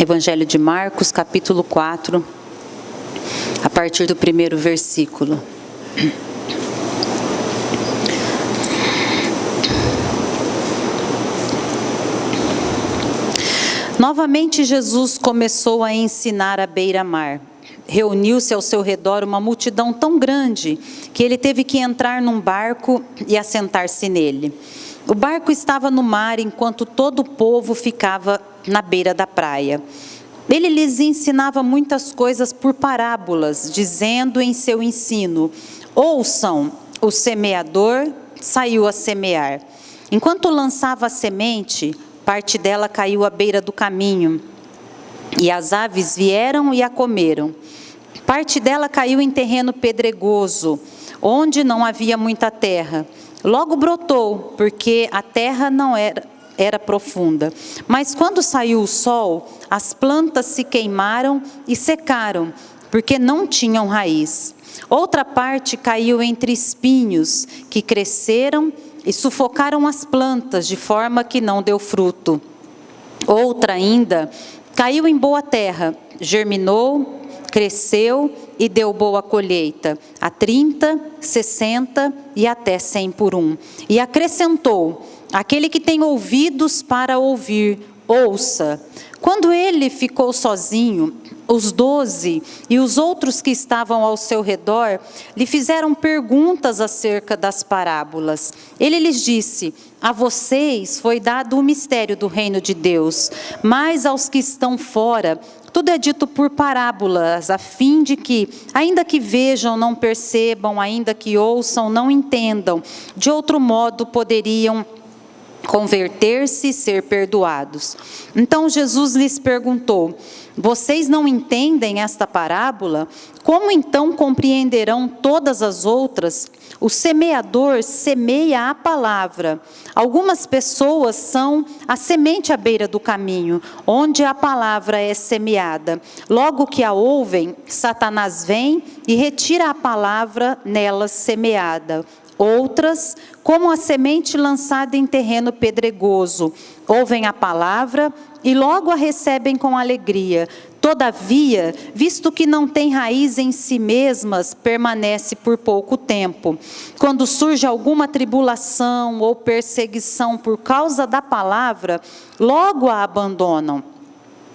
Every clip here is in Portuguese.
Evangelho de Marcos, capítulo 4, a partir do primeiro versículo. Novamente Jesus começou a ensinar à beira-mar. Reuniu-se ao seu redor uma multidão tão grande que ele teve que entrar num barco e assentar-se nele. O barco estava no mar enquanto todo o povo ficava na beira da praia. Ele lhes ensinava muitas coisas por parábolas, dizendo em seu ensino: ouçam, o semeador saiu a semear. Enquanto lançava a semente, parte dela caiu à beira do caminho, e as aves vieram e a comeram. Parte dela caiu em terreno pedregoso, onde não havia muita terra. Logo brotou, porque a terra não era profunda. Mas quando saiu o sol, as plantas se queimaram e secaram, porque não tinham raiz. Outra parte caiu entre espinhos, que cresceram e sufocaram as plantas, de forma que não deu fruto. Outra ainda caiu em boa terra, germinou, cresceu e deu boa colheita, a 30, 60 e até 100 por um. E acrescentou: aquele que tem ouvidos para ouvir, ouça. Quando ele ficou sozinho, os 12 e os outros que estavam ao seu redor lhe fizeram perguntas acerca das parábolas. Ele lhes disse: a vocês foi dado o mistério do reino de Deus, mas aos que estão fora, tudo é dito por parábolas, a fim de que, ainda que vejam, não percebam, ainda que ouçam, não entendam. De outro modo, poderiam converter-se e ser perdoados. Então Jesus lhes perguntou: vocês não entendem esta parábola? Como então compreenderão todas as outras? O semeador semeia a palavra. Algumas pessoas são a semente à beira do caminho, onde a palavra é semeada. Logo que a ouvem, Satanás vem e retira a palavra nelas semeada. Outras, como a semente lançada em terreno pedregoso, ouvem a palavra e logo a recebem com alegria. Todavia, visto que não tem raiz em si mesmas, permanece por pouco tempo. Quando surge alguma tribulação ou perseguição por causa da palavra, logo a abandonam.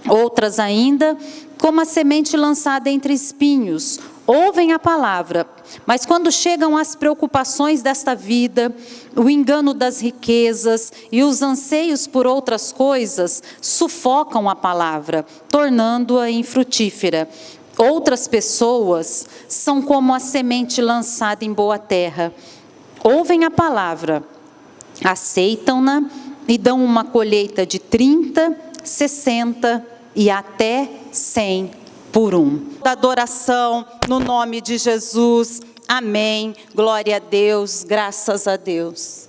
Outras ainda, como a semente lançada entre espinhos, ouvem a palavra, mas quando chegam as preocupações desta vida, o engano das riquezas e os anseios por outras coisas, sufocam a palavra, tornando-a infrutífera. Outras pessoas são como a semente lançada em boa terra. Ouvem a palavra, aceitam-na e dão uma colheita de 30, 60 e até 100 por um. Da adoração no nome de Jesus. Amém. Glória a Deus. Graças a Deus.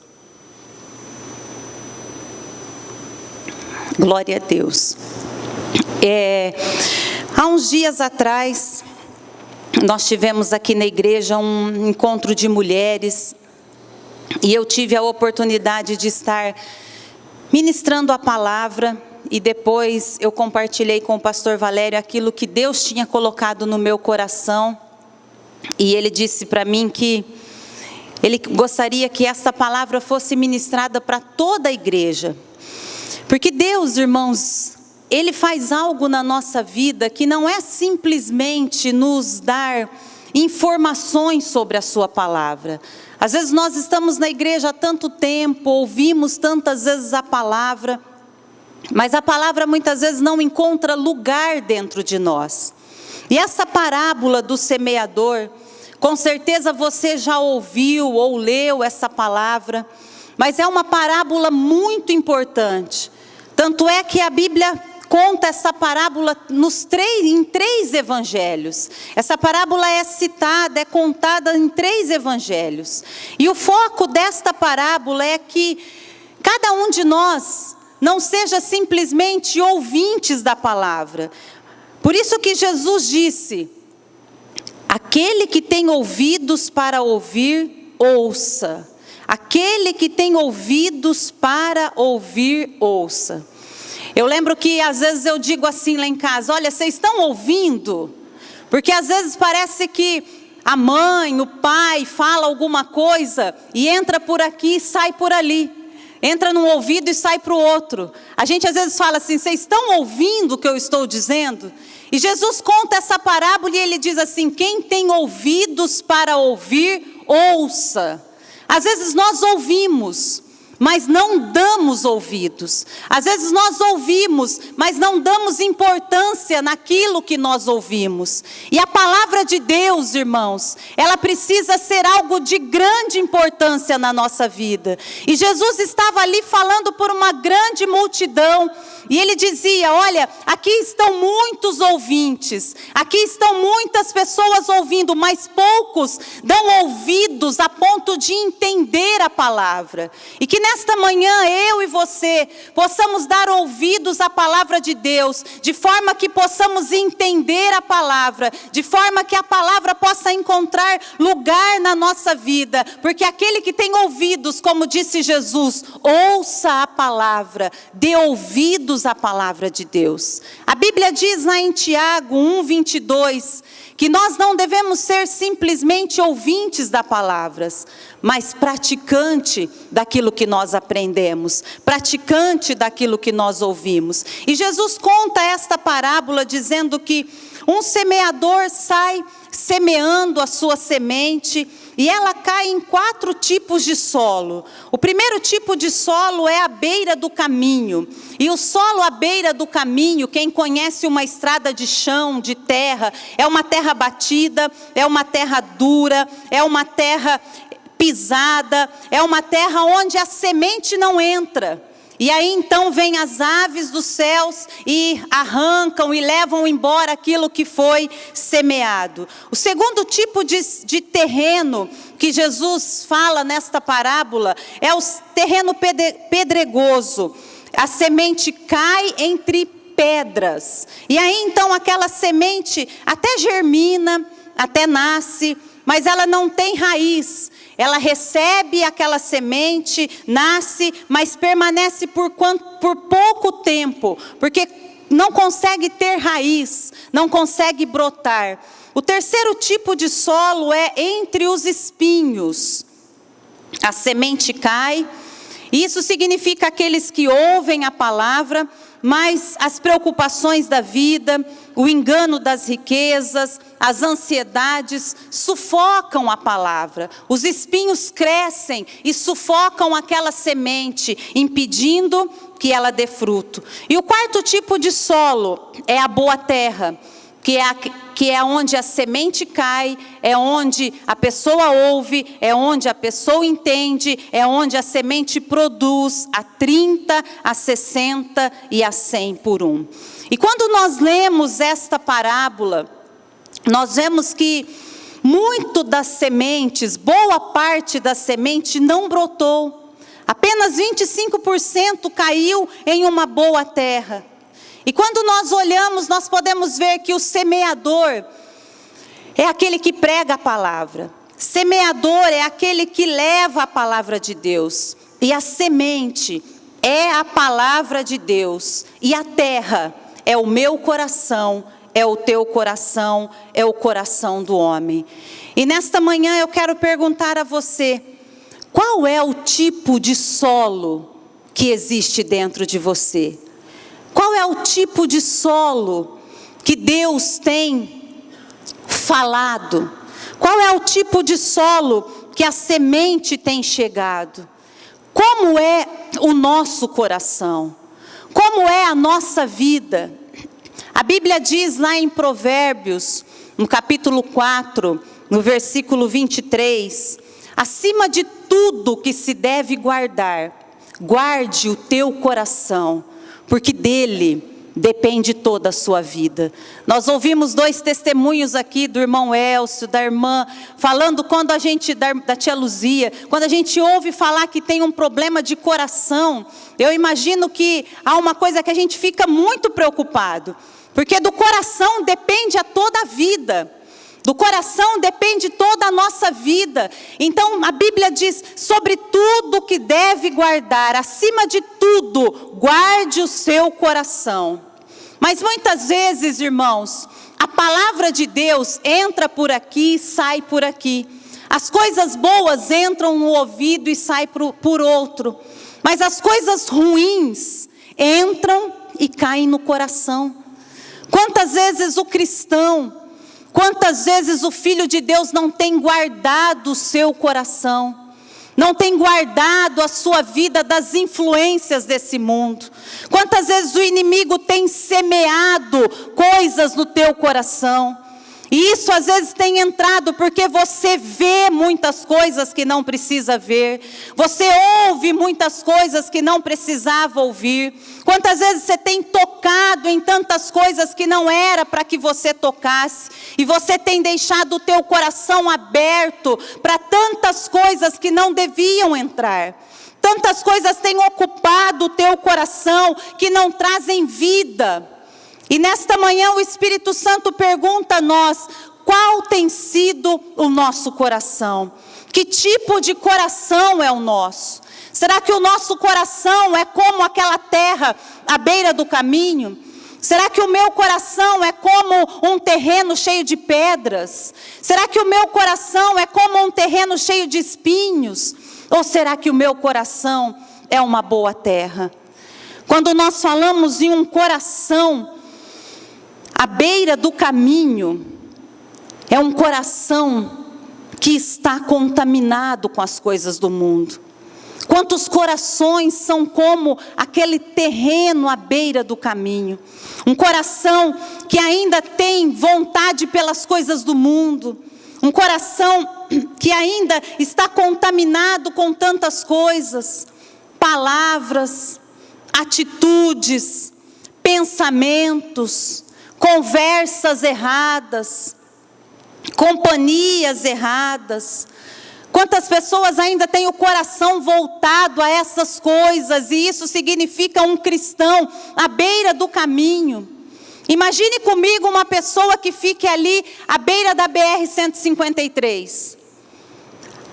Glória a Deus. Há uns dias atrás, nós tivemos aqui na igreja um encontro de mulheres e eu tive a oportunidade de estar ministrando a palavra. E depois eu compartilhei com o pastor Valério aquilo que Deus tinha colocado no meu coração. E ele disse para mim que ele gostaria que essa palavra fosse ministrada para toda a igreja. Porque Deus, irmãos, Ele faz algo na nossa vida que não é simplesmente nos dar informações sobre a sua palavra. Às vezes nós estamos na igreja há tanto tempo, ouvimos tantas vezes a palavra, mas a palavra muitas vezes não encontra lugar dentro de nós. E essa parábola do semeador, com certeza você já ouviu ou leu essa palavra, mas é uma parábola muito importante. Tanto é que a Bíblia conta essa parábola em 3 evangelhos. Essa parábola é citada, é contada em 3 evangelhos. E o foco desta parábola é que cada um de nós não seja simplesmente ouvintes da palavra. Por isso que Jesus disse: aquele que tem ouvidos para ouvir, ouça. Aquele que tem ouvidos para ouvir, ouça. Eu lembro que às vezes eu digo assim lá em casa: olha, vocês estão ouvindo? Porque às vezes parece que a mãe, o pai fala alguma coisa e entra por aqui e sai por ali. Entra num ouvido e sai para o outro. A gente às vezes fala assim: vocês estão ouvindo o que eu estou dizendo? E Jesus conta essa parábola e ele diz assim: quem tem ouvidos para ouvir, ouça. Às vezes nós ouvimos, mas não damos ouvidos. Às vezes nós ouvimos, mas não damos importância naquilo que nós ouvimos. E a palavra de Deus, irmãos, ela precisa ser algo de grande importância na nossa vida. E Jesus estava ali falando por uma grande multidão. E ele dizia: olha, aqui estão muitos ouvintes, aqui estão muitas pessoas ouvindo, mas poucos dão ouvidos a ponto de entender a palavra. E que nesta manhã eu e você possamos dar ouvidos à palavra de Deus, de forma que possamos entender a palavra, de forma que a palavra possa encontrar lugar na nossa vida, porque aquele que tem ouvidos, como disse Jesus, ouça a palavra, dê ouvidos à palavra de Deus. A Bíblia diz lá em Tiago 1:22, que nós não devemos ser simplesmente ouvintes da palavra, mas praticante daquilo que nós aprendemos, praticante daquilo que nós ouvimos. E Jesus conta esta parábola dizendo que um semeador sai semeando a sua semente, e ela cai em 4 tipos de solo. O primeiro tipo de solo é à beira do caminho. E o solo à beira do caminho, quem conhece uma estrada de chão, de terra, é uma terra batida, é uma terra dura, é uma terra pisada, é uma terra onde a semente não entra. E aí então vêm as aves dos céus e arrancam e levam embora aquilo que foi semeado. O segundo tipo de terreno que Jesus fala nesta parábola é o terreno pedregoso. A semente cai entre pedras. E aí então aquela semente até germina, até nasce, mas ela não tem raiz. Ela recebe aquela semente, nasce, mas permanece por pouco tempo, porque não consegue ter raiz, não consegue brotar. O terceiro tipo de solo é entre os espinhos. A semente cai, e isso significa aqueles que ouvem a palavra, mas as preocupações da vida, o engano das riquezas, as ansiedades sufocam a palavra. Os espinhos crescem e sufocam aquela semente, impedindo que ela dê fruto. E o quarto tipo de solo é a boa terra, que é onde a semente cai, é onde a pessoa ouve, é onde a pessoa entende, é onde a semente produz a 30, a 60 e a 100 por um. E quando nós lemos esta parábola, nós vemos que muito das sementes, boa parte da semente não brotou. Apenas 25% caiu em uma boa terra. E quando nós olhamos, nós podemos ver que o semeador é aquele que prega a palavra. Semeador é aquele que leva a palavra de Deus. E a semente é a palavra de Deus. E a terra é o meu coração, é o teu coração, é o coração do homem. E nesta manhã eu quero perguntar a você: qual é o tipo de solo que existe dentro de você? Qual é o tipo de solo que Deus tem falado? Qual é o tipo de solo que a semente tem chegado? Como é o nosso coração? Como é a nossa vida? A Bíblia diz lá em Provérbios, no capítulo 4, no versículo 23, acima de tudo que se deve guardar, guarde o teu coração, porque dele depende toda a sua vida. Nós ouvimos 2 testemunhos aqui do irmão Elcio, da irmã, falando quando a gente, da tia Luzia, quando a gente ouve falar que tem um problema de coração, eu imagino que há uma coisa que a gente fica muito preocupado, porque do coração depende a toda a vida. Do coração depende toda a nossa vida. Então a Bíblia diz, sobre tudo que deve guardar, acima de tudo, guarde o seu coração. Mas muitas vezes, irmãos, a palavra de Deus entra por aqui e sai por aqui. As coisas boas entram no ouvido e saem por outro. Mas as coisas ruins entram e caem no coração. Quantas vezes o cristão, quantas vezes o filho de Deus não tem guardado o seu coração, não tem guardado a sua vida das influências desse mundo. Quantas vezes o inimigo tem semeado coisas no teu coração. E isso às vezes tem entrado porque você vê muitas coisas que não precisa ver. Você ouve muitas coisas que não precisava ouvir. Quantas vezes você tem tocado em tantas coisas que não era para que você tocasse. E você tem deixado o teu coração aberto para tantas coisas que não deviam entrar. Tantas coisas têm ocupado o teu coração que não trazem vida. E nesta manhã o Espírito Santo pergunta a nós, qual tem sido o nosso coração? Que tipo de coração é o nosso? Será que o nosso coração é como aquela terra à beira do caminho? Será que o meu coração é como um terreno cheio de pedras? Será que o meu coração é como um terreno cheio de espinhos? Ou será que o meu coração é uma boa terra? Quando nós falamos em um coração à beira do caminho, é um coração que está contaminado com as coisas do mundo. Quantos corações são como aquele terreno à beira do caminho? Um coração que ainda tem vontade pelas coisas do mundo. Um coração que ainda está contaminado com tantas coisas. Palavras, atitudes, pensamentos, conversas erradas, companhias erradas. Quantas pessoas ainda têm o coração voltado a essas coisas, e isso significa um cristão à beira do caminho. Imagine comigo uma pessoa que fique ali à beira da BR-153.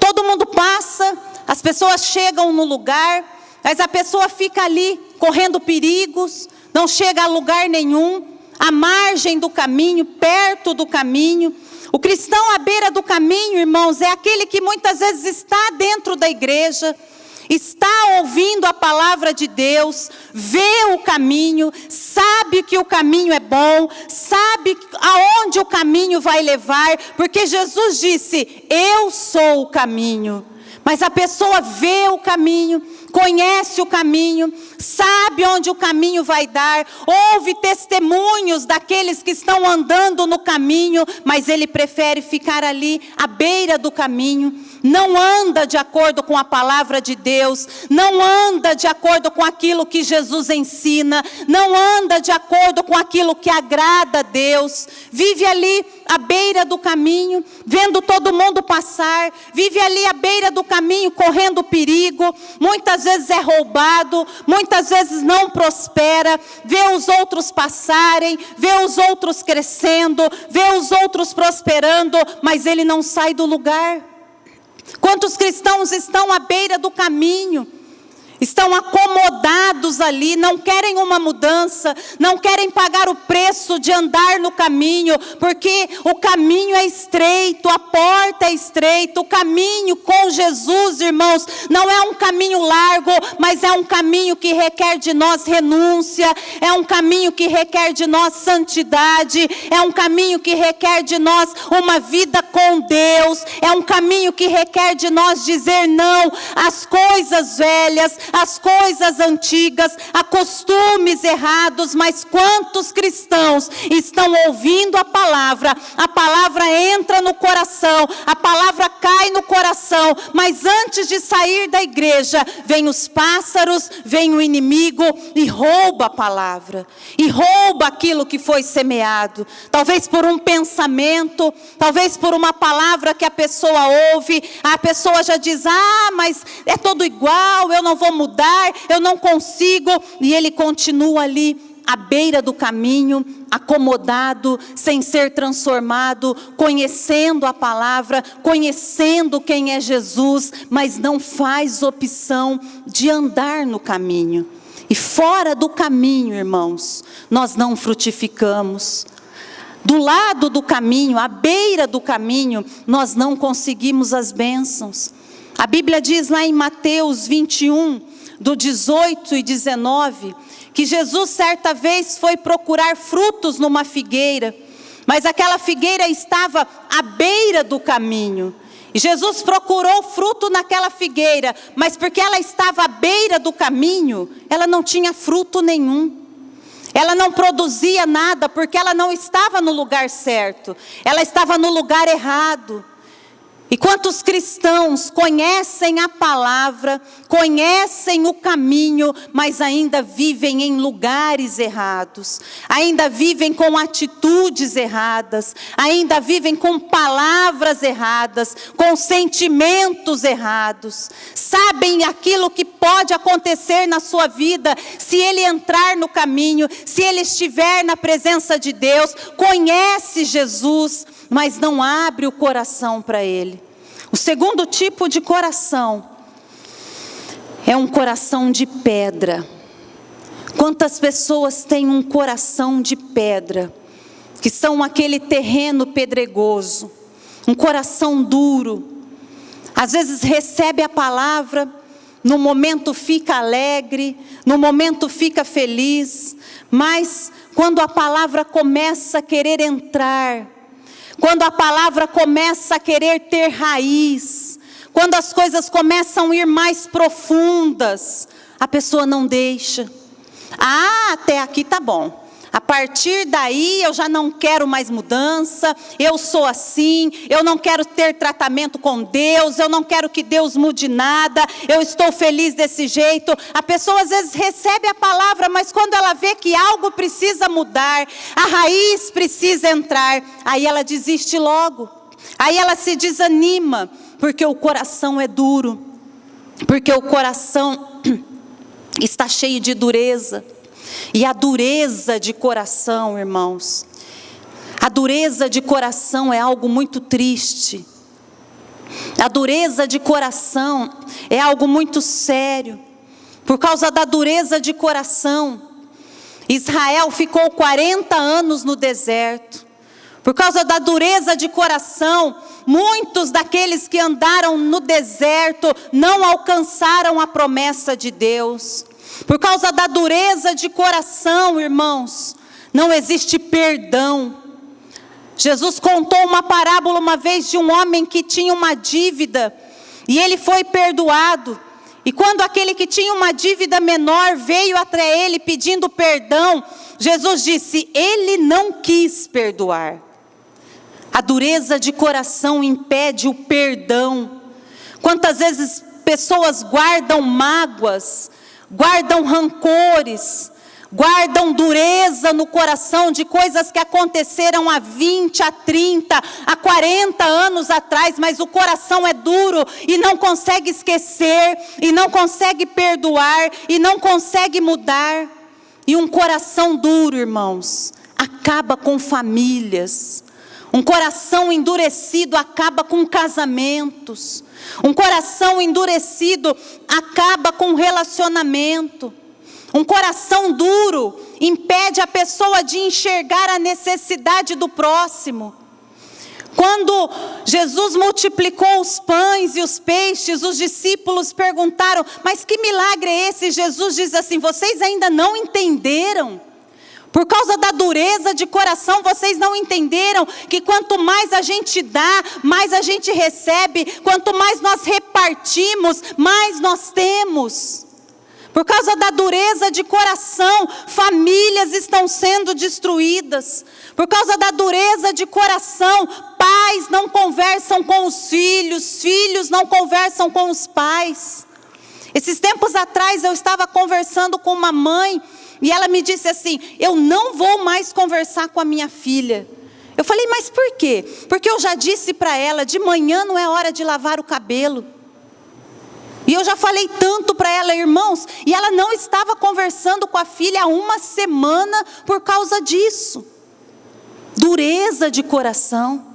Todo mundo passa, as pessoas chegam no lugar, mas a pessoa fica ali correndo perigos, não chega a lugar nenhum, à margem do caminho, perto do caminho. O cristão à beira do caminho, irmãos, é aquele que muitas vezes está dentro da igreja, está ouvindo a palavra de Deus, vê o caminho, sabe que o caminho é bom, sabe aonde o caminho vai levar, porque Jesus disse, eu sou o caminho. Mas a pessoa vê o caminho, conhece o caminho, sabe onde o caminho vai dar, ouve testemunhos daqueles que estão andando no caminho, mas ele prefere ficar ali à beira do caminho. Não anda de acordo com a palavra de Deus, não anda de acordo com aquilo que Jesus ensina, não anda de acordo com aquilo que agrada a Deus. Vive ali à beira do caminho, vendo todo mundo passar, vive ali à beira do caminho, correndo perigo, muitas vezes é roubado, muitas vezes não prospera, vê os outros passarem, vê os outros crescendo, vê os outros prosperando, mas ele não sai do lugar. Quantos cristãos estão à beira do caminho, estão acomodados ali, não querem uma mudança, não querem pagar o preço de andar no caminho, porque o caminho é estreito, a porta é estreita, o caminho com Jesus, irmãos, não é um caminho largo, mas é um caminho que requer de nós renúncia, é um caminho que requer de nós santidade, é um caminho que requer de nós uma vida com Deus, é um caminho que requer de nós dizer não às coisas velhas, as coisas antigas, a costumes errados. Mas quantos cristãos estão ouvindo a palavra entra no coração, a palavra cai no coração, mas antes de sair da igreja, vem os pássaros, vem o inimigo e rouba a palavra, e rouba aquilo que foi semeado, talvez por um pensamento, talvez por uma palavra que a pessoa ouve, a pessoa já diz, mas é tudo igual, eu não vou mudar, eu não consigo, e ele continua ali à beira do caminho, acomodado, sem ser transformado, conhecendo a palavra, conhecendo quem é Jesus, mas não faz opção de andar no caminho. E fora do caminho, irmãos, nós não frutificamos. Do lado do caminho, à beira do caminho, nós não conseguimos as bênçãos. A Bíblia diz lá em Mateus 21, do 18 e 19, que Jesus certa vez foi procurar frutos numa figueira, mas aquela figueira estava à beira do caminho. E Jesus procurou fruto naquela figueira, mas porque ela estava à beira do caminho, ela não tinha fruto nenhum. Ela não produzia nada, porque ela não estava no lugar certo, ela estava no lugar errado. E quantos cristãos conhecem a palavra, conhecem o caminho, mas ainda vivem em lugares errados, ainda vivem com atitudes erradas, ainda vivem com palavras erradas, com sentimentos errados, sabem aquilo que pode acontecer na sua vida, se ele entrar no caminho, se ele estiver na presença de Deus, conhece Jesus, mas não abre o coração para ele. O segundo tipo de coração é um coração de pedra. Quantas pessoas têm um coração de pedra, que são aquele terreno pedregoso, um coração duro, às vezes recebe a palavra, no momento fica alegre, no momento fica feliz, mas quando a palavra começa a querer entrar, quando a palavra começa a querer ter raiz, quando as coisas começam a ir mais profundas, a pessoa não deixa. Até aqui tá bom. A partir daí eu já não quero mais mudança, eu sou assim, eu não quero ter tratamento com Deus, eu não quero que Deus mude nada, eu estou feliz desse jeito. A pessoa às vezes recebe a palavra, mas quando ela vê que algo precisa mudar, a raiz precisa entrar, aí ela desiste logo, aí ela se desanima, porque o coração é duro, porque o coração está cheio de dureza. E a dureza de coração, irmãos, a dureza de coração é algo muito triste. A dureza de coração é algo muito sério. Por causa da dureza de coração, Israel ficou 40 anos no deserto. Por causa da dureza de coração, muitos daqueles que andaram no deserto não alcançaram a promessa de Deus. Por causa da dureza de coração, irmãos, não existe perdão. Jesus contou uma parábola uma vez de um homem que tinha uma dívida, e ele foi perdoado. E quando aquele que tinha uma dívida menor veio até ele pedindo perdão, Jesus disse, ele não quis perdoar. A dureza de coração impede o perdão. Quantas vezes pessoas guardam mágoas, guardam rancores, guardam dureza no coração de coisas que aconteceram há 20, há 30, há 40 anos atrás, mas o coração é duro e não consegue esquecer, e não consegue perdoar, e não consegue mudar. E um coração duro, irmãos, acaba com famílias. Um coração endurecido acaba com casamentos. Um coração endurecido acaba com relacionamento. Um coração duro impede a pessoa de enxergar a necessidade do próximo. Quando Jesus multiplicou os pães e os peixes, os discípulos perguntaram, mas que milagre é esse? Jesus diz assim, vocês ainda não entenderam? Por causa da dureza de coração, vocês não entenderam que quanto mais a gente dá, mais a gente recebe. Quanto mais nós repartimos, mais nós temos. Por causa da dureza de coração, famílias estão sendo destruídas. Por causa da dureza de coração, pais não conversam com os filhos, filhos não conversam com os pais. Esses tempos atrás eu estava conversando com uma mãe, e ela me disse assim, eu não vou mais conversar com a minha filha. Eu falei, mas por quê? Porque eu já disse para ela, de manhã não é hora de lavar o cabelo. E eu já falei tanto para ela, irmãos, e ela não estava conversando com a filha há uma semana por causa disso. Dureza de coração.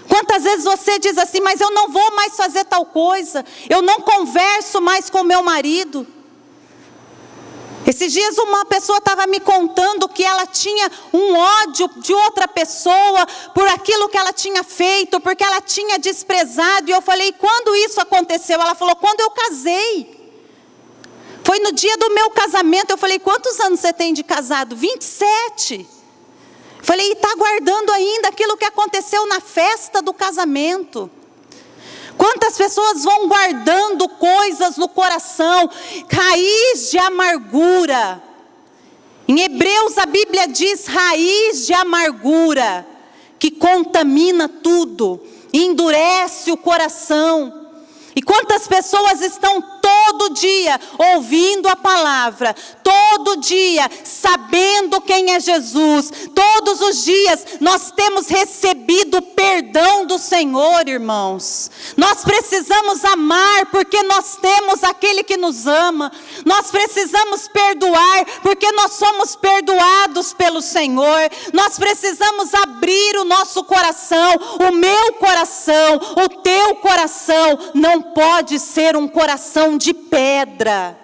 Quantas vezes você diz assim, mas eu não vou mais fazer tal coisa, eu não converso mais com meu marido. Esses dias uma pessoa estava me contando que ela tinha um ódio de outra pessoa por aquilo que ela tinha feito, porque ela tinha desprezado. E eu falei, quando isso aconteceu? Ela falou, quando eu casei. Foi no dia do meu casamento. Eu falei, quantos anos você tem de casado? 27. Falei, e está guardando ainda aquilo que aconteceu na festa do casamento. Quantas pessoas vão guardando coisas no coração, raiz de amargura. Em Hebreus a Bíblia diz raiz de amargura, que contamina tudo, endurece o coração. E quantas pessoas estão todo dia ouvindo a palavra, todo dia sabendo quem é Jesus, todos os dias nós temos recebido o perdão do Senhor, irmãos. Nós precisamos amar porque nós temos aquele que nos ama. Nós precisamos perdoar porque nós somos perdoados pelo Senhor. Nós precisamos abrir o nosso coração, o meu coração, o teu coração não pode ser um coração de pedra.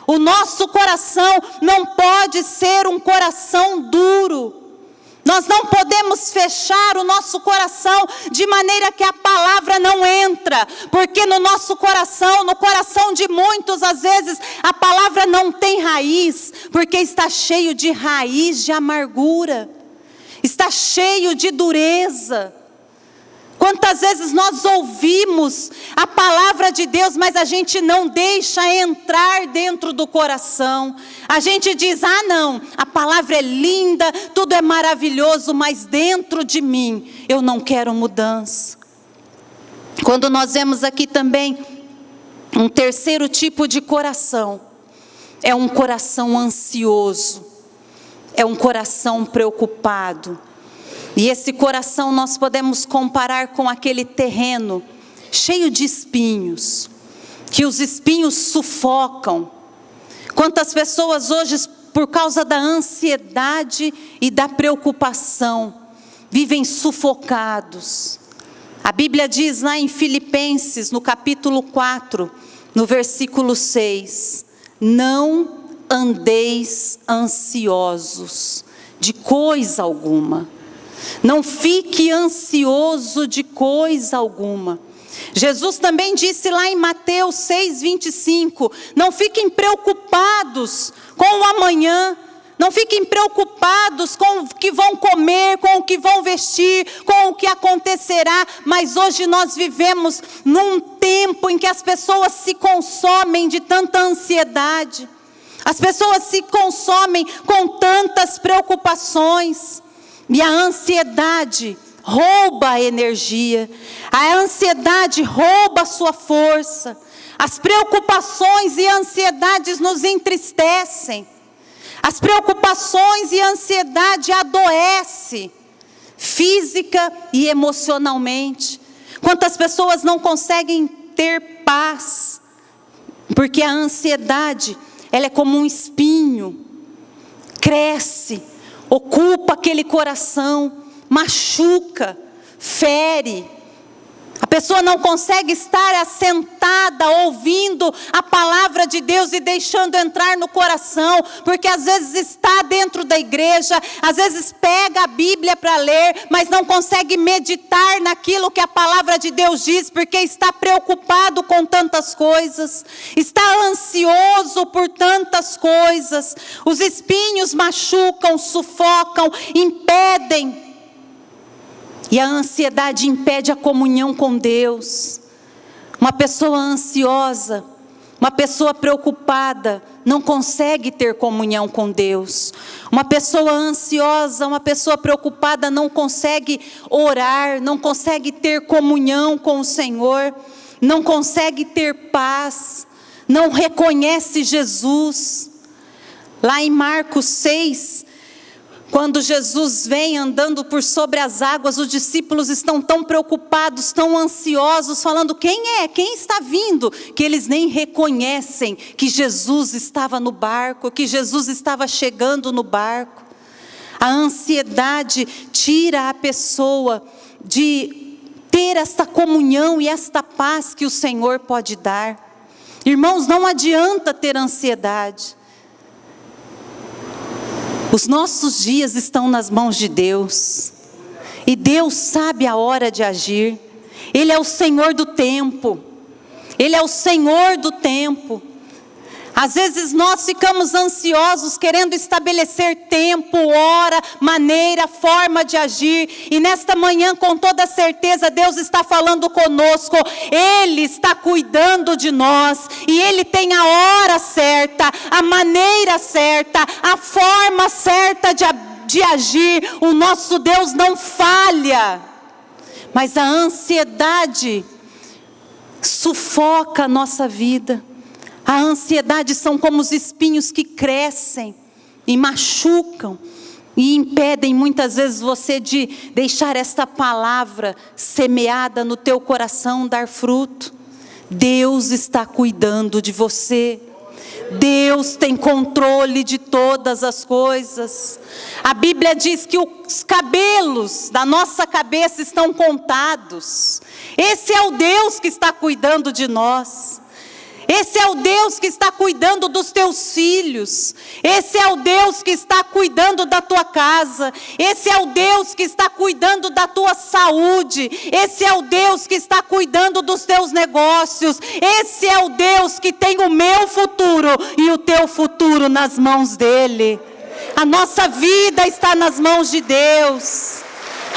O nosso coração não pode ser um coração duro. Nós não podemos fechar o nosso coração de maneira que a palavra não entra, porque no nosso coração, no coração de muitos, às vezes, a palavra não tem raiz, porque está cheio de raiz de amargura, está cheio de dureza. Quantas vezes nós ouvimos a palavra de Deus, mas a gente não deixa entrar dentro do coração. A gente diz, não, a palavra é linda, tudo é maravilhoso, mas dentro de mim eu não quero mudança. Quando nós vemos aqui também um terceiro tipo de coração, é um coração ansioso, é um coração preocupado. E esse coração nós podemos comparar com aquele terreno cheio de espinhos, que os espinhos sufocam. Quantas pessoas hoje, por causa da ansiedade e da preocupação, vivem sufocados. A Bíblia diz lá em Filipenses, no capítulo 4, no versículo 6, não andeis ansiosos de coisa alguma. Não fique ansioso de coisa alguma. Jesus também disse lá em Mateus 6:25, não fiquem preocupados com o amanhã, não fiquem preocupados com o que vão comer, com o que vão vestir, com o que acontecerá. Mas hoje nós vivemos num tempo em que as pessoas se consomem de tanta ansiedade, as pessoas se consomem com tantas preocupações. E a ansiedade rouba a energia, a ansiedade rouba a sua força, as preocupações e ansiedades nos entristecem, as preocupações e ansiedade adoecem, física e emocionalmente. Quantas pessoas não conseguem ter paz, porque a ansiedade, ela é como um espinho, cresce, ocupa aquele coração, machuca, fere. A pessoa não consegue estar assentada ouvindo a palavra de Deus e deixando entrar no coração, porque às vezes está dentro da igreja, às vezes pega a Bíblia para ler, mas não consegue meditar naquilo que a palavra de Deus diz, porque está preocupado com tantas coisas, está ansioso por tantas coisas. Os espinhos machucam, sufocam, impedem. E a ansiedade impede a comunhão com Deus. Uma pessoa ansiosa, uma pessoa preocupada, não consegue ter comunhão com Deus. Uma pessoa ansiosa, uma pessoa preocupada não consegue orar, não consegue ter comunhão com o Senhor, não consegue ter paz, não reconhece Jesus. Lá em Marcos 6, Quando Jesus vem andando por sobre as águas, os discípulos estão tão preocupados, tão ansiosos, falando: quem é? Quem está vindo? Que eles nem reconhecem que Jesus estava no barco, que Jesus estava chegando no barco. A ansiedade tira a pessoa de ter esta comunhão e esta paz que o Senhor pode dar. Irmãos, não adianta ter ansiedade. Os nossos dias estão nas mãos de Deus, e Deus sabe a hora de agir. Ele é o Senhor do tempo, Ele é o Senhor do tempo. Às vezes nós ficamos ansiosos, querendo estabelecer tempo, hora, maneira, forma de agir. E nesta manhã, com toda certeza, Deus está falando conosco. Ele está cuidando de nós. E Ele tem a hora certa, a maneira certa, a forma certa de agir. O nosso Deus não falha. Mas a ansiedade sufoca a nossa vida. A ansiedade são como os espinhos que crescem e machucam e impedem muitas vezes você de deixar esta palavra semeada no teu coração dar fruto. Deus está cuidando de você. Deus tem controle de todas as coisas. A Bíblia diz que os cabelos da nossa cabeça estão contados. Esse é o Deus que está cuidando de nós. Esse é o Deus que está cuidando dos teus filhos. Esse é o Deus que está cuidando da tua casa. Esse é o Deus que está cuidando da tua saúde. Esse é o Deus que está cuidando dos teus negócios. Esse é o Deus que tem o meu futuro e o teu futuro nas mãos dele. A nossa vida está nas mãos de Deus.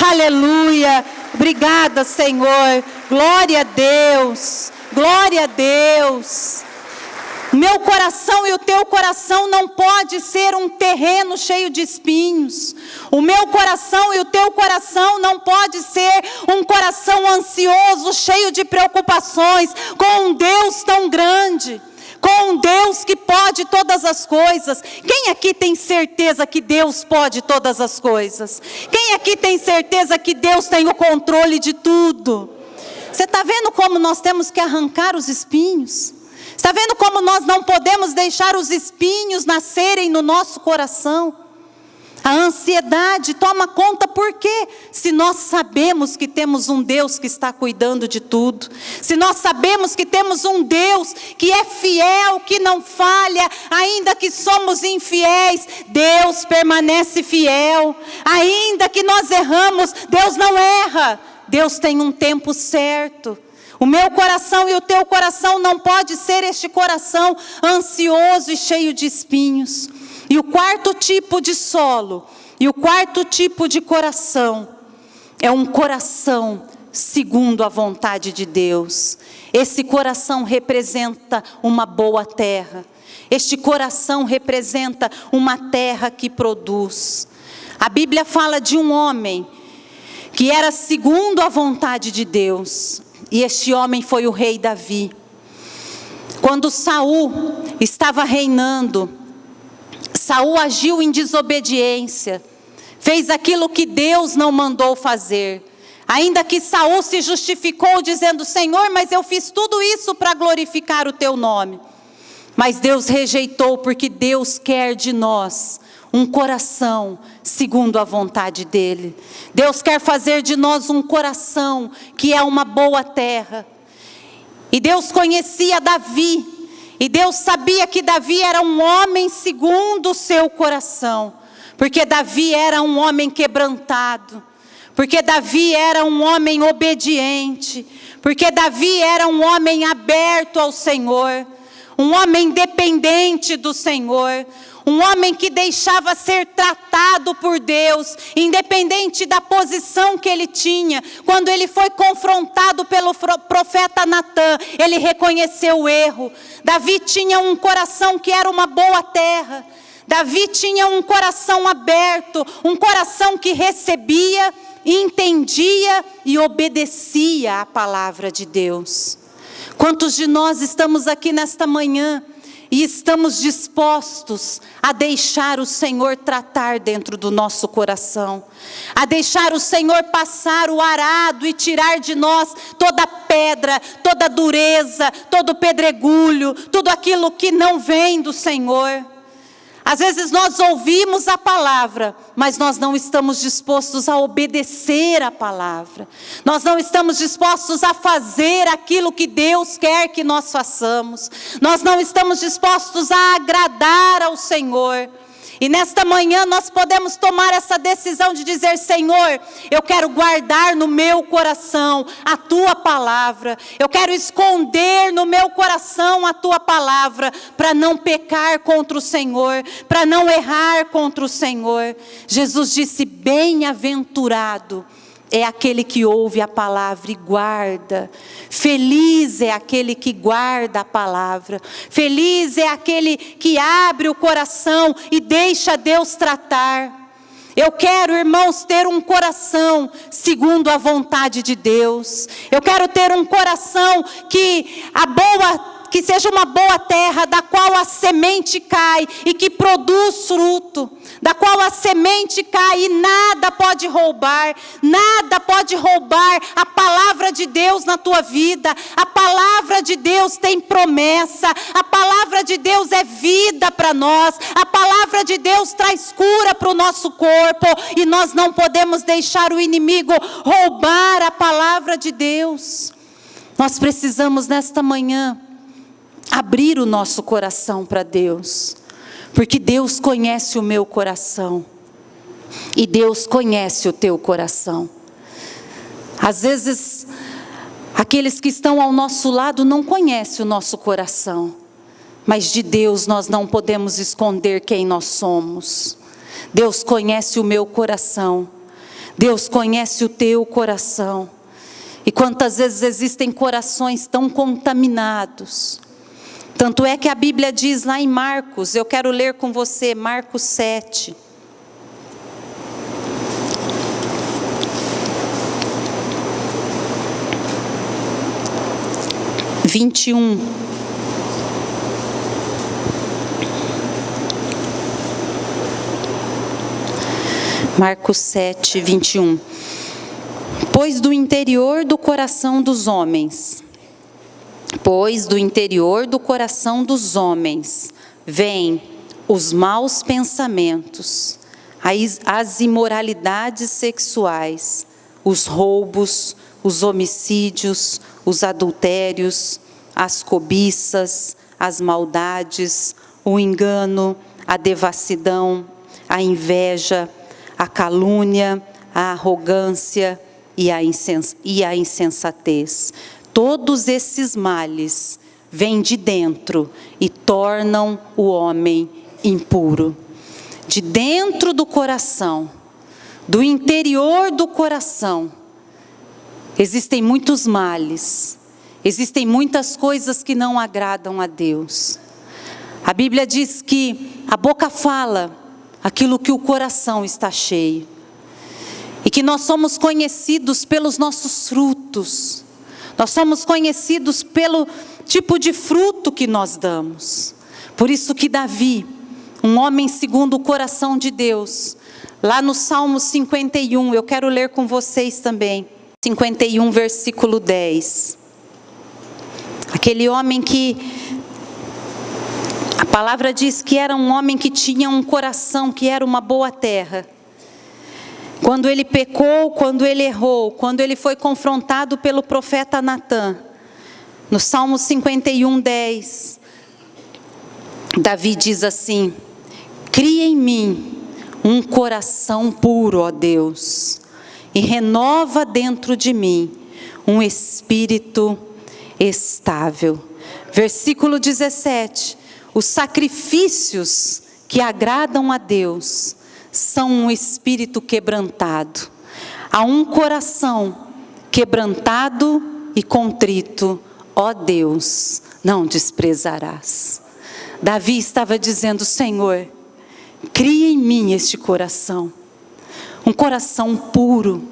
Aleluia. Obrigada, Senhor. Glória a Deus. Glória a Deus. Meu coração e o teu coração não pode ser um terreno cheio de espinhos. O meu coração e o teu coração não pode ser um coração ansioso, cheio de preocupações, com um Deus tão grande, com um Deus que pode todas as coisas. Quem aqui tem certeza que Deus pode todas as coisas? Quem aqui tem certeza que Deus tem o controle de tudo? Você está vendo como nós temos que arrancar os espinhos? Está vendo como nós não podemos deixar os espinhos nascerem no nosso coração? A ansiedade toma conta, por quê? Se nós sabemos que temos um Deus que está cuidando de tudo, se nós sabemos que temos um Deus que é fiel, que não falha, ainda que somos infiéis, Deus permanece fiel. Ainda que nós erramos, Deus não erra. Deus tem um tempo certo. O meu coração e o teu coração não pode ser este coração ansioso e cheio de espinhos. E o quarto tipo de solo, e o quarto tipo de coração, é um coração segundo a vontade de Deus. Esse coração representa uma boa terra. Este coração representa uma terra que produz. A Bíblia fala de um homem que era segundo a vontade de Deus. E este homem foi o rei Davi. Quando Saul estava reinando, Saul agiu em desobediência. Fez aquilo que Deus não mandou fazer. Ainda que Saul se justificou dizendo: Senhor, mas eu fiz tudo isso para glorificar o teu nome. Mas Deus rejeitou, porque Deus quer de nós um coração segundo a vontade dEle. Deus quer fazer de nós um coração que é uma boa terra. E Deus conhecia Davi. E Deus sabia que Davi era um homem segundo o seu coração. Porque Davi era um homem quebrantado. Porque Davi era um homem obediente. Porque Davi era um homem aberto ao Senhor. Um homem dependente do Senhor. Um homem que deixava ser tratado por Deus, independente da posição que ele tinha. Quando ele foi confrontado pelo profeta Natã, ele reconheceu o erro. Davi tinha um coração que era uma boa terra. Davi tinha um coração aberto, um coração que recebia, entendia e obedecia à palavra de Deus. Quantos de nós estamos aqui nesta manhã e estamos dispostos a deixar o Senhor tratar dentro do nosso coração, a deixar o Senhor passar o arado e tirar de nós toda pedra, toda dureza, todo pedregulho, tudo aquilo que não vem do Senhor. Às vezes nós ouvimos a palavra, mas nós não estamos dispostos a obedecer a palavra. Nós não estamos dispostos a fazer aquilo que Deus quer que nós façamos. Nós não estamos dispostos a agradar ao Senhor. E nesta manhã nós podemos tomar essa decisão de dizer: Senhor, eu quero guardar no meu coração a Tua palavra. Eu quero esconder no meu coração a Tua palavra, para não pecar contra o Senhor, para não errar contra o Senhor. Jesus disse: bem-aventurado é aquele que ouve a palavra e guarda. Feliz é aquele que guarda a palavra. Feliz é aquele que abre o coração e deixa Deus tratar. Eu quero, irmãos, ter um coração segundo a vontade de Deus. Eu quero ter um coração que seja uma boa terra, da qual a semente cai e que produz fruto, da qual a semente cai e nada pode roubar a palavra de Deus na tua vida. A palavra de Deus tem promessa, a palavra de Deus é vida para nós, a palavra de Deus traz cura para o nosso corpo, e nós não podemos deixar o inimigo roubar a palavra de Deus. Nós precisamos nesta manhã abrir o nosso coração para Deus, porque Deus conhece o meu coração e Deus conhece o teu coração. Às vezes aqueles que estão ao nosso lado não conhecem o nosso coração, mas de Deus nós não podemos esconder quem nós somos. Deus conhece o meu coração, Deus conhece o teu coração. E quantas vezes existem corações tão contaminados. Tanto é que a Bíblia diz lá em Marcos, eu quero ler com você, Marcos 7. Marcos 7, 21. Pois do interior do coração dos homens vêm os maus pensamentos, as imoralidades sexuais, os roubos, os homicídios, os adultérios, as cobiças, as maldades, o engano, a devassidão, a inveja, a calúnia, a arrogância e a insensatez. Todos esses males vêm de dentro e tornam o homem impuro. De dentro do coração, do interior do coração, existem muitos males, existem muitas coisas que não agradam a Deus. A Bíblia diz que a boca fala aquilo que o coração está cheio. E que nós somos conhecidos pelos nossos frutos. Nós somos conhecidos pelo tipo de fruto que nós damos. Por isso que Davi, um homem segundo o coração de Deus, lá no Salmo 51, eu quero ler com vocês também, 51, versículo 10. Aquele homem que, a palavra diz que era um homem que tinha um coração, que era uma boa terra. Quando ele pecou, quando ele errou, quando ele foi confrontado pelo profeta Natã, no Salmo 51, 10, Davi diz assim: cria em mim um coração puro, ó Deus, e renova dentro de mim um espírito estável. Versículo 17, os sacrifícios que agradam a Deus são um espírito quebrantado. A um coração quebrantado e contrito, ó Deus, não desprezarás. Davi estava dizendo: Senhor, cria em mim este coração. Um coração puro,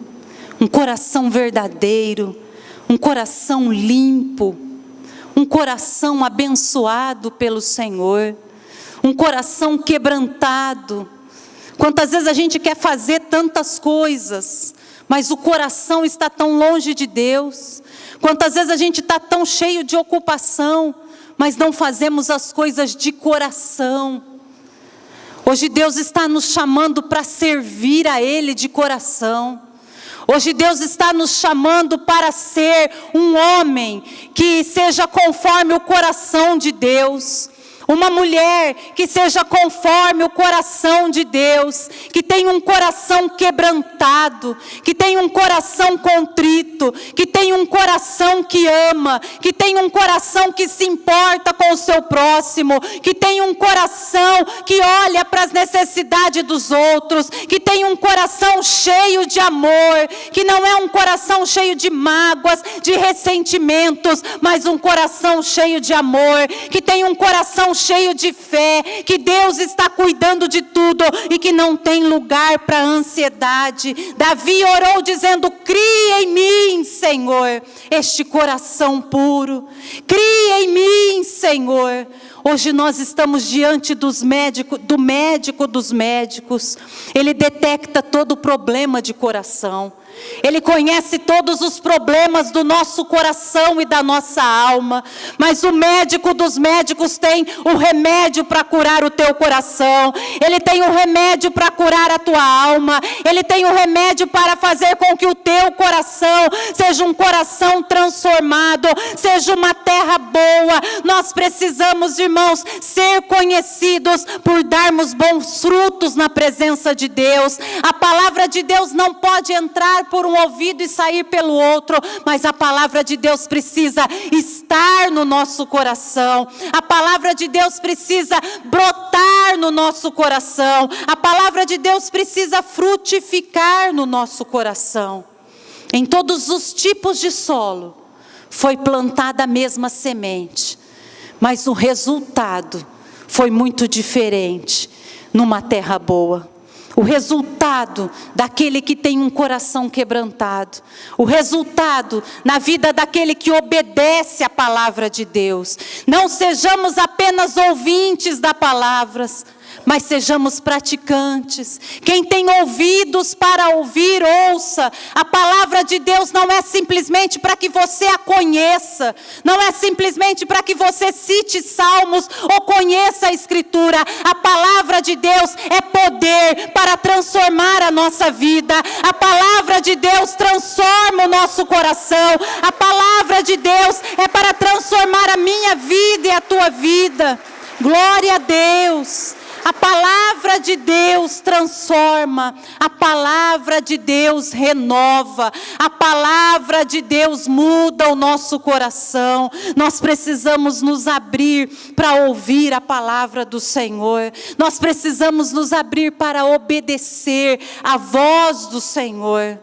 um coração verdadeiro, um coração limpo, um coração abençoado pelo Senhor, um coração quebrantado. Quantas vezes a gente quer fazer tantas coisas, mas o coração está tão longe de Deus. Quantas vezes a gente está tão cheio de ocupação, mas não fazemos as coisas de coração. Hoje Deus está nos chamando para servir a Ele de coração. Hoje Deus está nos chamando para ser um homem que seja conforme o coração de Deus. Uma mulher que seja conforme o coração de Deus, que tenha um coração quebrantado, que tenha um coração contrito, que tenha um coração que ama, que tenha um coração que se importa com o seu próximo, que tenha um coração que olha para as necessidades dos outros, que tenha um coração cheio de amor, que não é um coração cheio de mágoas, de ressentimentos, mas um coração cheio de amor, que tenha um coração cheio de fé, que Deus está cuidando de tudo e que não tem lugar para ansiedade. Davi orou dizendo: cria em mim, Senhor, este coração puro, cria em mim, Senhor. Hoje nós estamos diante do médico dos médicos. Ele detecta todo o problema de coração. Ele conhece todos os problemas do nosso coração e da nossa alma. Mas o médico dos médicos tem o remédio para curar o teu coração. Ele tem o remédio para curar a tua alma. Ele tem o remédio para fazer com que o teu coração seja um coração transformado, seja uma terra boa. Nós precisamos, irmãos, ser conhecidos por darmos bons frutos na presença de Deus. A palavra de Deus não pode entrar por um ouvido e sair pelo outro, mas a palavra de Deus precisa estar no nosso coração. A palavra de Deus precisa brotar no nosso coração. A palavra de Deus precisa frutificar no nosso coração. Em todos os tipos de solo foi plantada a mesma semente, mas o resultado foi muito diferente numa terra boa. O resultado daquele que tem um coração quebrantado. O resultado na vida daquele que obedece à palavra de Deus. Não sejamos apenas ouvintes da palavra, mas sejamos praticantes. Quem tem ouvidos para ouvir, ouça. A palavra de Deus não é simplesmente para que você a conheça. Não é simplesmente para que você cite salmos ou conheça a Escritura. A palavra de Deus é poder para transformar a nossa vida. A palavra de Deus transforma o nosso coração. A palavra de Deus é para transformar a minha vida e a tua vida. Glória a Deus. A palavra de Deus transforma, a palavra de Deus renova, a palavra de Deus muda o nosso coração. Nós precisamos nos abrir para ouvir a palavra do Senhor. Nós precisamos nos abrir para obedecer a voz do Senhor.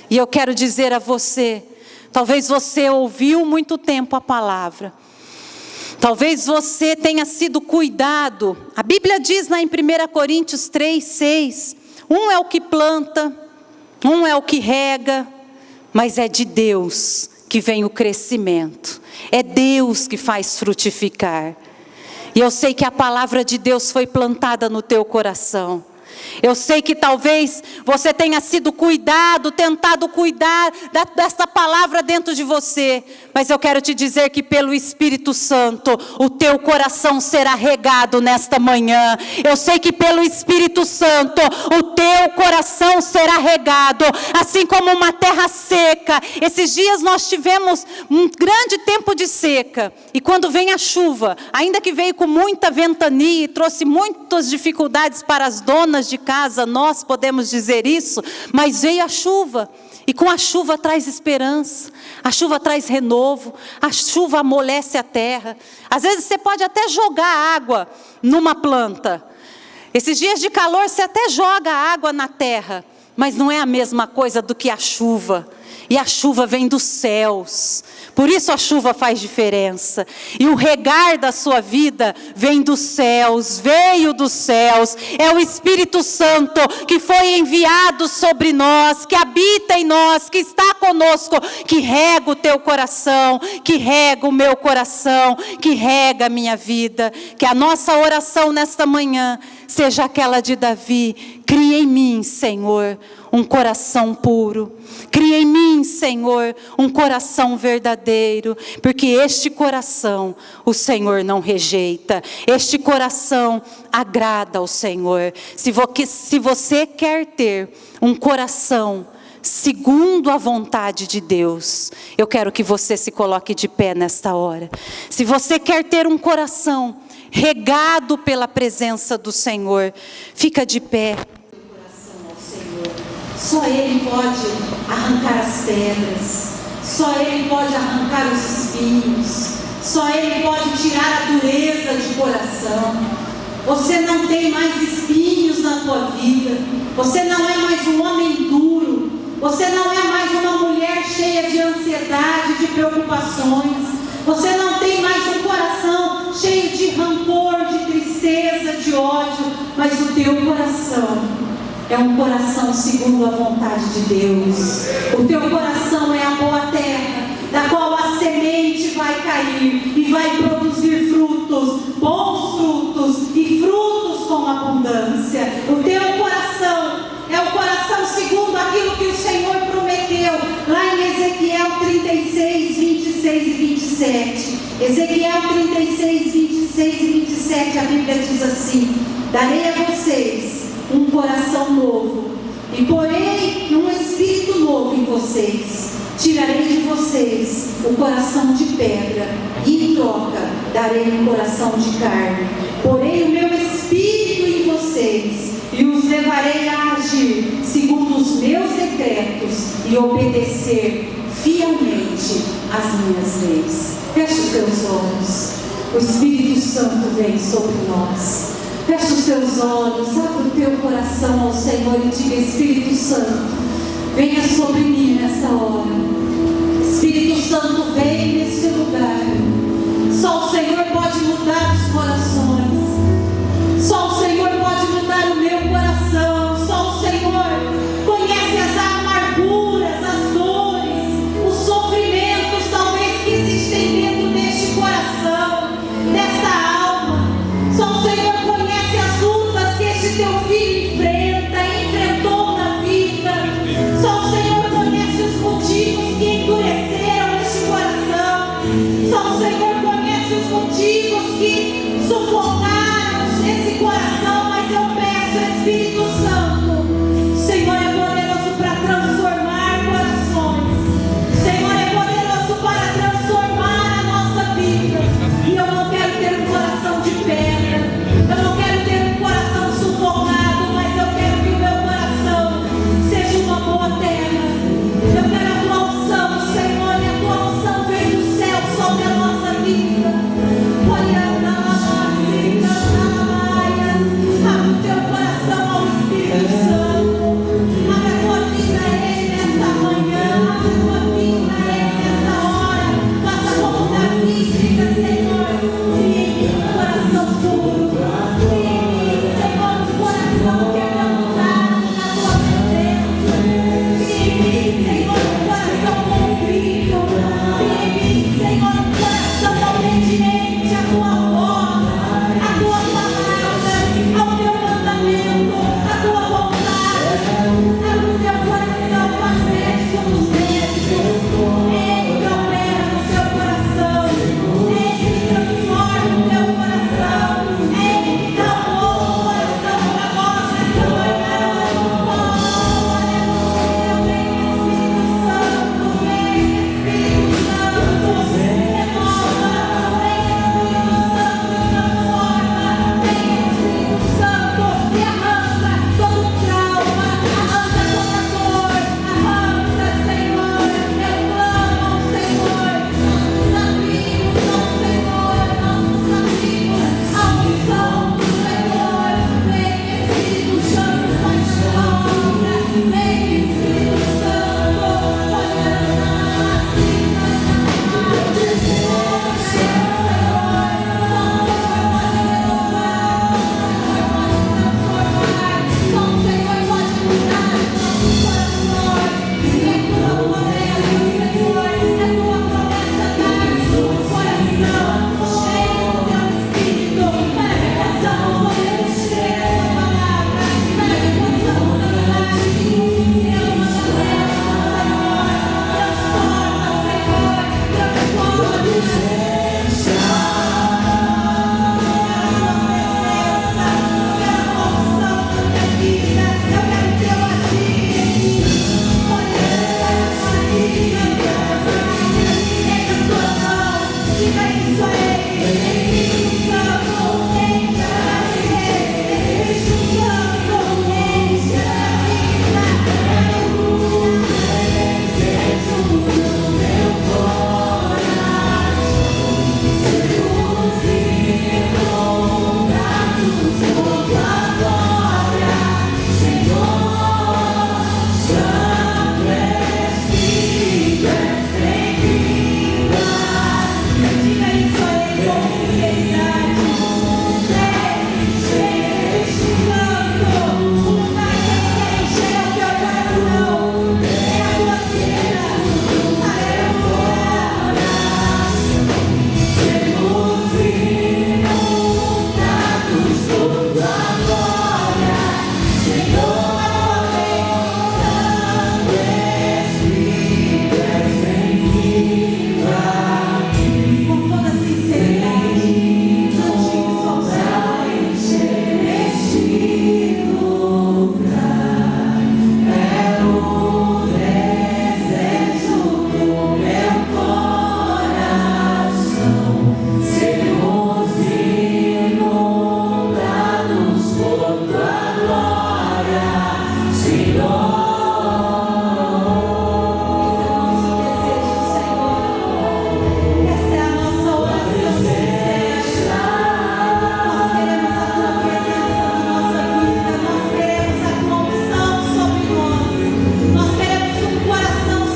E eu quero dizer a você, talvez você ouviu muito tempo a palavra. Talvez você tenha sido cuidado. A Bíblia diz lá em 1 Coríntios 3:6, um é o que planta, um é o que rega, mas é de Deus que vem o crescimento. É Deus que faz frutificar. E eu sei que a palavra de Deus foi plantada no teu coração. Eu sei que talvez você tenha sido tentado cuidar dessa palavra dentro de você. Mas eu quero te dizer que pelo Espírito Santo, o teu coração será regado nesta manhã. Eu sei que pelo Espírito Santo, o teu coração será regado, assim como uma terra seca. Esses dias nós tivemos um grande tempo de seca. E quando vem a chuva, ainda que veio com muita ventania e trouxe muitas dificuldades para as donas de casa, nós podemos dizer isso, mas veio a chuva. E com a chuva traz esperança, a chuva traz renovo, a chuva amolece a terra. Às vezes você pode até jogar água numa planta. Esses dias de calor você até joga água na terra, mas não é a mesma coisa do que a chuva. E a chuva vem dos céus. Por isso a chuva faz diferença. E o regar da sua vida vem dos céus, veio dos céus. É o Espírito Santo que foi enviado sobre nós, que habita em nós, que está conosco, que rega o teu coração, que rega o meu coração, que rega a minha vida. Que a nossa oração nesta manhã seja aquela de Davi: cria em mim, Senhor, um coração puro. Cria em mim, Senhor, um coração verdadeiro, porque este coração o Senhor não rejeita. Este coração agrada ao Senhor. Se você quer ter um coração segundo a vontade de Deus, eu quero que você se coloque de pé nesta hora. Se você quer ter um coração regado pela presença do Senhor, fica de pé. Só Ele pode arrancar as pedras, só Ele pode arrancar os espinhos, só Ele pode tirar a dureza de coração. Você não tem mais espinhos na tua vida, você não é mais um homem duro, você não é mais uma mulher cheia de ansiedade, de preocupações, você não tem mais um coração cheio de rancor, de tristeza, de ódio, mas o teu coração é um coração segundo a vontade de Deus. O teu coração é a boa terra, da qual a semente vai cair e vai produzir frutos, bons frutos e frutos com abundância. O teu coração é o coração segundo aquilo que o Senhor prometeu, lá em Ezequiel 36, 26 e 27. Ezequiel 36, 26 e 27, a Bíblia diz assim: darei a vocês um coração novo, e porei um espírito novo em vocês. Tirarei de vocês o coração de pedra, e em troca darei um coração de carne. Porei o meu espírito em vocês, e os levarei a agir segundo os meus decretos, e obedecer fielmente as minhas leis. Feche os teus olhos. O Espírito Santo vem sobre nós. Feche os teus olhos, abre o teu coração ao Senhor e diga: Espírito Santo, venha sobre mim nessa hora. Espírito Santo, vem nesse lugar. Só o Senhor pode mudar os corações. Só o Senhor pode mudar o meu coração. Só o Senhor conhece as amarguras, as dores, os sofrimentos talvez que existem dentro deste coração, desta alma. Só o Senhor conhece as lutas que este teu filho enfrentou na vida. Só o Senhor conhece os motivos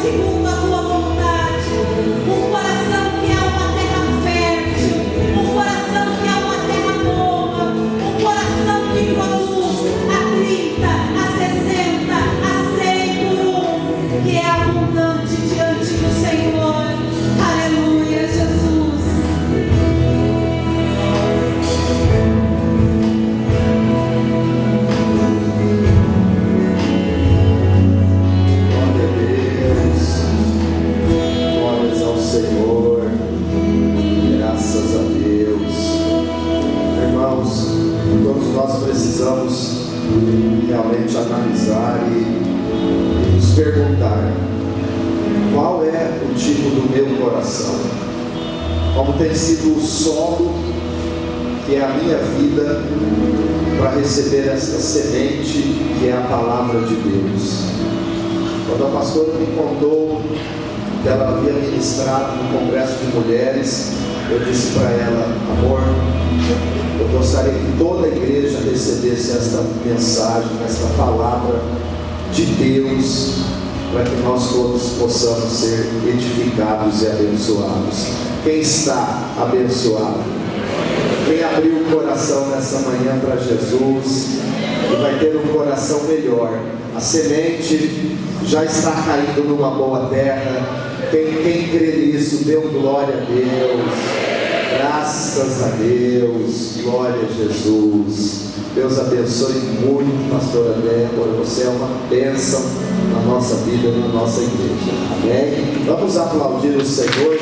segundo a tua vontade, um coração que é uma terra fértil, um coração que é uma terra boa, um coração que produz a 30, a 60, a 100 por um, que é abundante diante do Senhor. Aleluia, Jesus. Senhor, graças a Deus. Irmãos, todos nós precisamos realmente analisar e nos perguntar: qual é o tipo do meu coração? Como tem sido o solo que é a minha vida para receber esta semente que é a palavra de Deus? Quando a pastora me contou que ela havia ministrado no Congresso de Mulheres, eu disse para ela: amor, eu gostaria que toda a igreja recebesse esta mensagem, esta palavra de Deus, para que nós todos possamos ser edificados e abençoados. Quem está abençoado? Quem abriu o coração nessa manhã para Jesus e vai ter um coração melhor? A semente já está caindo numa boa terra. Quem crê nisso, dê glória a Deus, graças a Deus, glória a Jesus. Deus abençoe muito, pastora Débora, você é uma bênção na nossa vida, na nossa igreja, amém? Vamos aplaudir o Senhor.